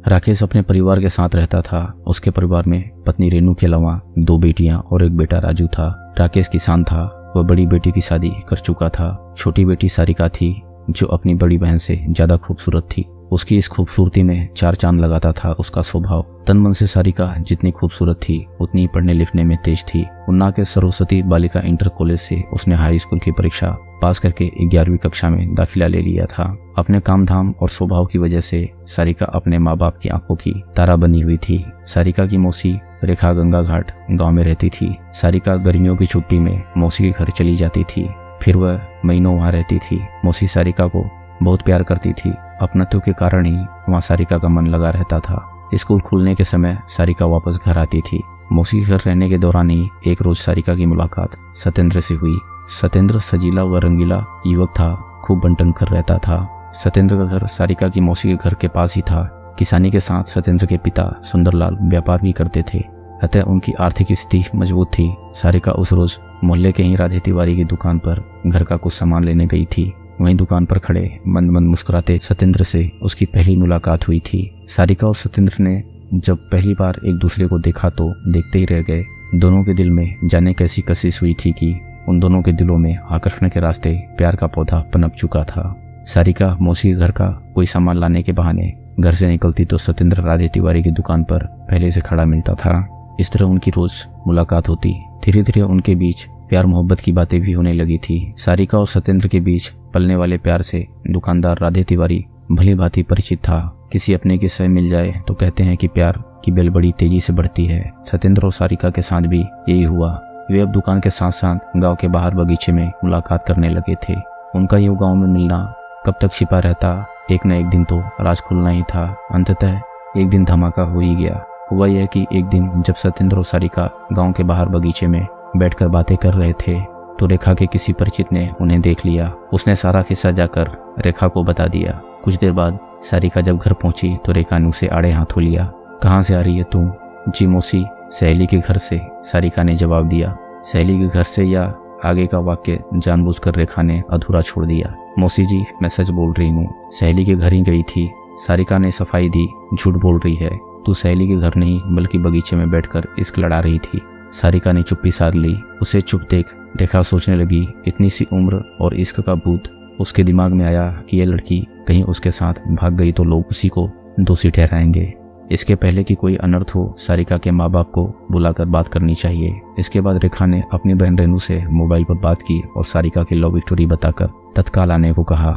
राकेश अपने परिवार के साथ रहता था। उसके परिवार में पत्नी रेनू के अलावा 2 बेटियां और एक बेटा राजू था। राकेश किसान था। वह बड़ी बेटी की शादी कर चुका था। छोटी बेटी सारिका थी जो अपनी बड़ी बहन से ज्यादा खूबसूरत थी। उसकी इस खूबसूरती में 4 चांद लगाता था उसका स्वभाव। तन मन से सारिका जितनी खूबसूरत थी उतनी ही पढ़ने लिखने में तेज थी। उन्ना के सरस्वती बालिका इंटर कॉलेज से उसने हाई स्कूल की परीक्षा पास करके 11वीं कक्षा में दाखिला ले लिया था। अपने काम धाम और स्वभाव की वजह से सारिका अपने माँ बाप की आंखों की तारा बनी हुई थी। सारिका की मौसी रेखा गंगा घाट गाँव में रहती थी। सारिका गर्मियों की छुट्टी में मौसी के घर चली जाती थी। फिर वह महीनों वहाँ रहती थी। मौसी सारिका को बहुत प्यार करती थी। अपनत्व के कारण ही वहाँ सारिका का मन लगा रहता था। स्कूल खुलने के समय सारिका वापस घर आती थी। मौसी के घर रहने के दौरान ही एक रोज सारिका की मुलाकात सत्येंद्र से हुई। सत्येंद्र सजीला व रंगीला युवक था। खूब बंटन कर रहता था। सत्येंद्र का घर सारिका की मौसी के घर के पास ही था। किसानी के साथ सत्येंद्र के पिता सुंदरलाल व्यापार भी करते थे, अतः उनकी आर्थिक स्थिति मजबूत थी। सारिका उस रोज मोहल्ले के ही राधे तिवारी की दुकान पर घर का कुछ सामान लेने गई थी। वहीं दुकान पर खड़े मंद मंद मुस्कुराते सत्येंद्र से उसकी पहली मुलाकात हुई थी। सारिका और सत्येंद्र ने जब पहली बार एक दूसरे को देखा तो देखते ही रह गए। दोनों के दिल में जाने कैसी कशिश हुई थी कि उन दोनों के दिलों में आकर्षण के रास्ते प्यार का पौधा पनप चुका था। सारिका मौसी के घर का कोई सामान लाने के बहाने घर से निकलती तो सत्येंद्र राधे तिवारी की दुकान पर पहले से खड़ा मिलता था। इस तरह उनकी रोज मुलाकात होती। धीरे धीरे उनके बीच प्यार मोहब्बत की बातें भी होने लगी थी। सारिका और सत्येंद्र के बीच पलने वाले प्यार से दुकानदार राधे तिवारी भली भांति परिचित था। किसी अपने के सह मिल जाए तो कहते हैं कि प्यार की बेल बड़ी तेजी से बढ़ती है। सत्येंद्र और सारिका के साथ भी यही हुआ। वे अब दुकान के साथ साथ गांव के बाहर बगीचे में मुलाकात करने लगे थे। उनका यूं गांव में मिलना कब तक छिपा रहता, एक न एक दिन तो राज खुलना ही था। अंततः एक दिन धमाका हो ही गया। हुआ यह कि एक दिन जब सत्येंद्र और सारिका गांव के बाहर बगीचे में बैठकर बातें कर रहे थे तो रेखा के किसी परिचित ने उन्हें देख लिया। उसने सारा किस्सा जाकर रेखा को बता दिया। कुछ देर बाद सारिका जब घर पहुंची तो रेखा ने उसे आड़े हाथों लिया। कहाँ से आ रही है तू? जी मौसी, सहेली के घर से, सारिका ने जवाब दिया। सहेली के घर से या आगे का वाक्य जानबूझकर रेखा ने अधूरा छोड़ दिया। मौसी जी, मैं सच बोल रही हूँ, सहेली के घर ही गई थी। सारिका ने सफाई दी। झूठ बोल रही है, तू सहेली के घर नहीं बल्कि बगीचे में बैठकर इश्क लड़ा रही थी। सारिका ने चुप्पी साध ली। उसे चुप देख रेखा सोचने लगी, इतनी सी उम्र और इश्क का भूत। उसके दिमाग में आया कि यह लड़की कहीं उसके साथ भाग गई तो लोग उसी को दोषी ठहराएंगे। इसके पहले कि कोई अनर्थ हो, सारिका के माँ बाप को बुलाकर बात करनी चाहिए। इसके बाद रेखा ने अपनी बहन रेनू से मोबाइल पर बात की और सारिका की लव स्टोरी बताकर तत्काल आने को कहा।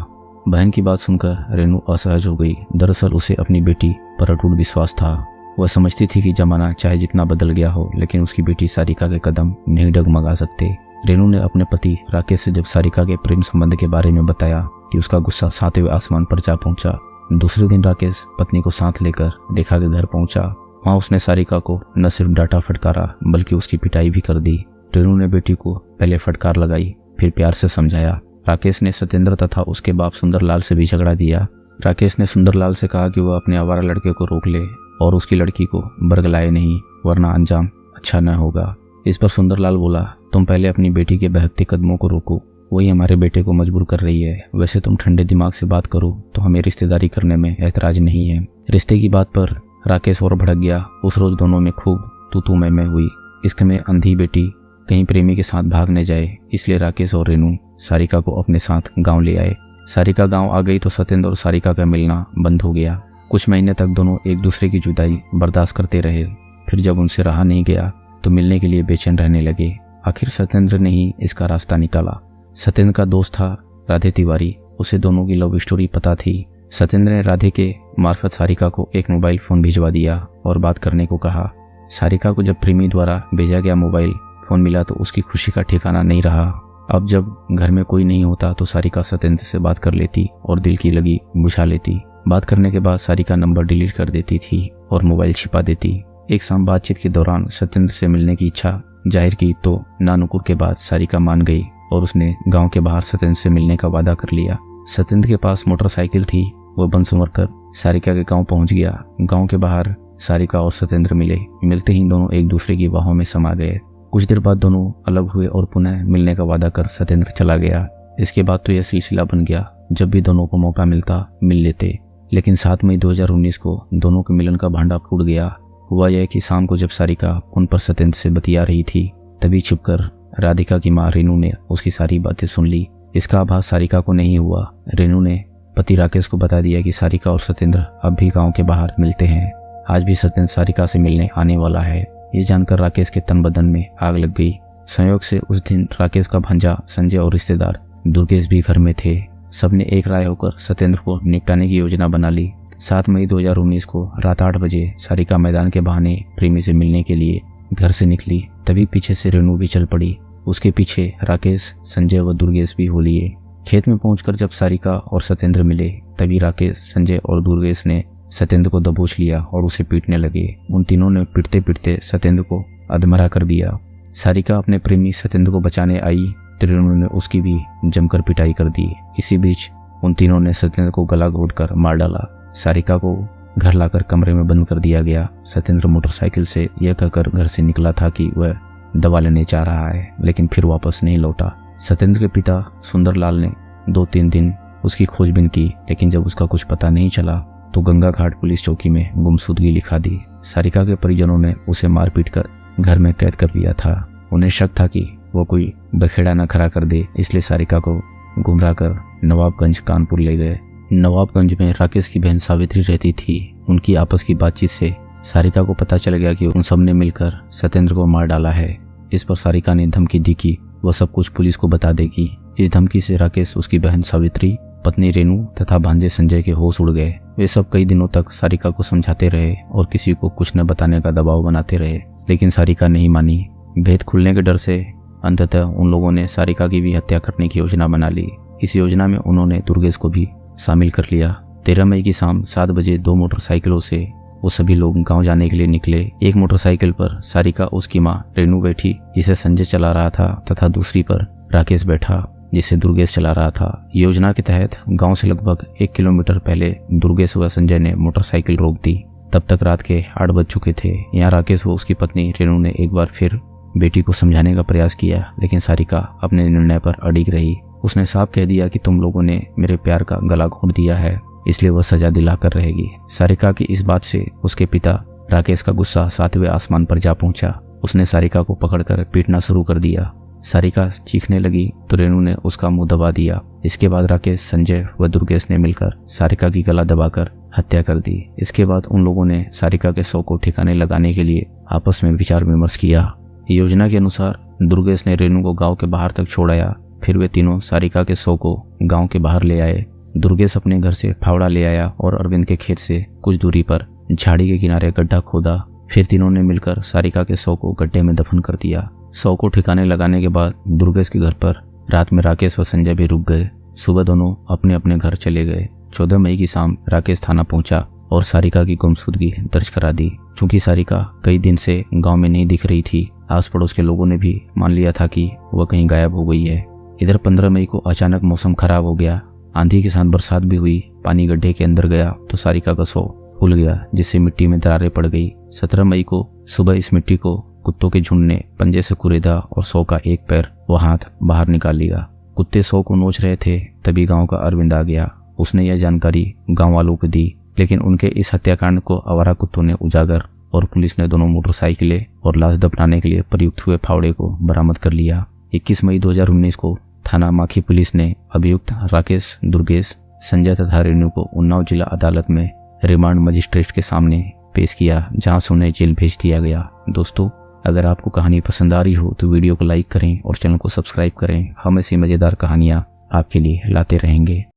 बहन की बात सुनकर रेनू असहज हो गई। दरअसल उसे अपनी बेटी पर अटूट विश्वास था। वह समझती थी कि जमाना चाहे जितना बदल गया हो लेकिन उसकी बेटी सारिका के कदम नहीं डगमगा सकते। रेनू ने अपने पति राकेश से जब सारिका के प्रेम संबंध के बारे में बताया कि उसका गुस्सा 7वें आसमान पर जा पहुंचा। दूसरे दिन राकेश पत्नी को साथ लेकर रेखा के घर पहुंचा। वहां उसने सारिका को न सिर्फ डांटा फटकारा बल्कि उसकी पिटाई भी कर दी। रेनू ने बेटी को पहले फटकार लगाई, फिर प्यार से समझाया। राकेश ने सत्येंद्र तथा उसके बाप सुंदरलाल से भी झगड़ा दिया। राकेश ने सुंदरलाल से कहा कि वह अपने आवारा लड़के को रोक ले और उसकी लड़की को बरगलाए नहीं, वरना अंजाम अच्छा न होगा। इस पर सुंदरलाल बोला, तुम पहले अपनी बेटी के बहकते कदमों को रोको, वही हमारे बेटे को मजबूर कर रही है। वैसे तुम ठंडे दिमाग से बात करो तो हमें रिश्तेदारी करने में ऐतराज नहीं है। रिश्ते की बात पर राकेश और भड़क गया। उस रोज दोनों में खूब तू मैं हुई। इश्क में अंधी बेटी कहीं प्रेमी के साथ भाग न जाए, इसलिए राकेश और रेनू सारिका को अपने साथ गाँव ले आए। सारिका गाँव आ गई तो सत्येंद्र और सारिका का मिलना बंद हो गया। कुछ महीने तक दोनों एक दूसरे की जुदाई बर्दाश्त करते रहे। फिर जब उनसे रहा नहीं गया तो मिलने के लिए बेचैन रहने लगे। आखिर सत्येंद्र ने ही इसका रास्ता निकाला। सत्येंद्र का दोस्त था राधे तिवारी। उसे दोनों की लव स्टोरी पता थी। सत्येंद्र ने राधे के मार्फत सारिका को एक मोबाइल फोन भिजवा दिया और बात करने को कहा। सारिका को जब प्रेमी द्वारा भेजा गया मोबाइल फोन मिला तो उसकी खुशी का ठिकाना नहीं रहा। अब जब घर में कोई नहीं होता तो सारिका सत्येंद्र से बात कर लेती और दिल की लगी बुझा लेती। बात करने के बाद सारिका नंबर डिलीट कर देती थी और मोबाइल छिपा देती। एक शाम बातचीत के दौरान सत्येंद्र से मिलने की इच्छा जाहिर की तो नानुकुर के बाद सारिका मान गई और उसने गांव के बाहर सत्येंद्र से मिलने का वादा कर लिया। सत्येंद्र के पास मोटरसाइकिल थी। वह बंद संवर कर सारिका के गांव पहुंच गया। गांव के बाहर सारिका और सत्येंद्र मिले। मिलते ही दोनों एक दूसरे की बाहों में समा गए। कुछ देर बाद दोनों अलग हुए और पुनः मिलने का वादा कर सत्येंद्र चला गया। इसके बाद तो यह सिलसिला बन गया। जब भी दोनों को मौका मिलता मिल लेते, लेकिन 7 मई 2019 को दोनों के मिलन का भांडा फूट गया। हुआ यह कि शाम को जब सारिका फोन पर सत्येंद्र से बतिया रही थी, तभी छुपकर राधिका की माँ रेनू ने उसकी सारी बातें सुन ली। इसका आभास सारिका को नहीं हुआ। रेनू ने पति राकेश को बता दिया कि सारिका और सत्येंद्र अब भी गांव के बाहर मिलते हैं। आज भी सत्येंद्र सारिका से मिलने आने वाला है। ये जानकर राकेश के तन बदन में आग लग गई। संयोग से उस दिन राकेश का भांजा संजय और रिश्तेदार दुर्गेश भी घर में थे। सबने एक राय होकर सत्येंद्र को निपटाने की योजना बना ली। 7 मई 2019 को रात 8 बजे सारिका मैदान के बहाने प्रेमी से मिलने के लिए घर से निकली। तभी पीछे से रेनू भी चल पड़ी। उसके पीछे राकेश, संजय व दुर्गेश भी हो लिए। खेत में पहुंचकर जब सारिका और सत्येंद्र मिले, तभी राकेश, संजय और दुर्गेश ने सत्येंद्र को दबोच लिया और उसे पीटने लगे। उन तीनों ने पीटते पीटते सत्येंद्र को अधमरा कर दिया। सारिका अपने प्रेमी सत्येंद्र को बचाने आई तो रेनू ने उसकी भी जमकर पिटाई कर दी। इसी बीच उन तीनों ने सत्येंद्र को गला घोंटकर मार डाला। सारिका को घर लाकर कमरे में बंद कर दिया गया। सत्येंद्र मोटरसाइकिल से यह कहकर घर से निकला था कि वह दवा लेने जा रहा है, लेकिन फिर वापस नहीं लौटा। सत्येंद्र के पिता सुंदरलाल ने 2-3 दिन उसकी खोजबीन की, लेकिन जब उसका कुछ पता नहीं चला तो गंगा घाट पुलिस चौकी में गुमशुदगी लिखा दी। सारिका के परिजनों ने उसे मार पीट कर घर में कैद कर लिया था। उन्हें शक था कि वो कोई बखेड़ा न खड़ा कर दे, इसलिए सारिका को गुमराह कर नवाबगंज कानपुर ले गए। नवाबगंज में राकेश की बहन सावित्री रहती थी। उनकी आपस की बातचीत से सारिका को पता चल गया कि उन सब ने मिलकर सत्येंद्र को मार डाला है। इस पर सारिका ने धमकी दी कि वह सब कुछ पुलिस को बता देगी। इस धमकी से राकेश, उसकी बहन सावित्री, पत्नी रेनू तथा भांजे संजय के होश उड़ गए। वे सब कई दिनों तक सारिका को समझाते रहे और किसी को कुछ न बताने का दबाव बनाते रहे, लेकिन सारिका नहीं मानी। भेद खुलने के डर से अंततः उन लोगों ने सारिका की भी हत्या करने की योजना बना ली। इस योजना में उन्होंने दुर्गेश को भी शामिल कर लिया। 13 मई की शाम 7 बजे 2 मोटरसाइकिलों से वो सभी लोग गांव जाने के लिए निकले। एक मोटरसाइकिल पर सारिका, उसकी मां रेनू बैठी, जिसे संजय चला रहा था, तथा दूसरी पर राकेश बैठा, जिसे दुर्गेश चला रहा था। योजना के तहत गांव से लगभग 1 किलोमीटर पहले दुर्गेश व संजय ने मोटरसाइकिल रोक दी। तब तक रात के 8 बज चुके थे। यहाँ राकेश व उसकी पत्नी रेनू ने एक बार फिर बेटी को समझाने का प्रयास किया, लेकिन सारिका अपने निर्णय पर अड़िग रही। उसने साफ कह दिया कि तुम लोगों ने मेरे प्यार का गला घोंट दिया है, इसलिए वह सजा दिलाकर रहेगी। सारिका की इस बात से उसके पिता राकेश का गुस्सा 7वें आसमान पर जा पहुंचा। उसने सारिका को पकड़कर पीटना शुरू कर दिया। सारिका चीखने लगी तो रेनू ने उसका मुंह दबा दिया। इसके बाद राकेश, संजय व दुर्गेश ने मिलकर सारिका की गला दबाकर हत्या कर दी। इसके बाद उन लोगों ने सारिका के शव को ठिकाने लगाने के लिए आपस में विचार विमर्श किया। योजना के अनुसार दुर्गेश ने रेनू को गांव के बाहर तक छोड़ाया। फिर वे तीनों सारिका के शव को गांव के बाहर ले आए। दुर्गेश अपने घर से फावड़ा ले आया और अरविंद के खेत से कुछ दूरी पर झाड़ी के किनारे गड्ढा खोदा। फिर तीनों ने मिलकर सारिका के शव को गड्ढे में दफन कर दिया। शव को ठिकाने लगाने के बाद दुर्गेश के घर पर रात में राकेश व संजय भी रुक गए। सुबह दोनों अपने अपने घर चले गए। 14 मई की शाम राकेश थाना पहुंचा और सारिका की गुमशुदगी दर्ज करा दी। चूंकि सारिका कई दिन से गांव में नहीं दिख रही थी, आस पड़ोस के लोगों ने भी मान लिया था कि वह कहीं गायब हो गई है। इधर 15 मई को अचानक मौसम खराब हो गया। आंधी के साथ बरसात भी हुई। पानी गड्ढे के अंदर गया तो सारिका का शव फूल गया, जिससे मिट्टी में दरारें पड़ गई। 17 मई को सुबह इस मिट्टी को कुत्तों के झुंड ने पंजे से कुरेदा और शव का एक पैर व हाथ बाहर निकाल लिया। कुत्ते शव को नोच रहे थे, तभी गांव का अरविंद आ गया। उसने यह जानकारी गांव वालों को दी, लेकिन उनके इस हत्याकांड को आवारा कुत्तों ने उजागर और पुलिस ने दोनों मोटरसाइकिलें और लाश दफनाने के लिए प्रयुक्त हुए फावड़े को बरामद कर लिया। 21 मई 2019 को थाना माखी पुलिस ने अभियुक्त राकेश, दुर्गेश, संजय तथा रेनू को उन्नाव जिला अदालत में रिमांड मजिस्ट्रेट के सामने पेश किया, जहां से उन्हें जेल भेज दिया गया। दोस्तों, अगर आपको कहानी पसंद आ रही हो तो वीडियो को लाइक करें और चैनल को सब्सक्राइब करें। हम ऐसी मजेदार कहानियां आपके लिए लाते रहेंगे।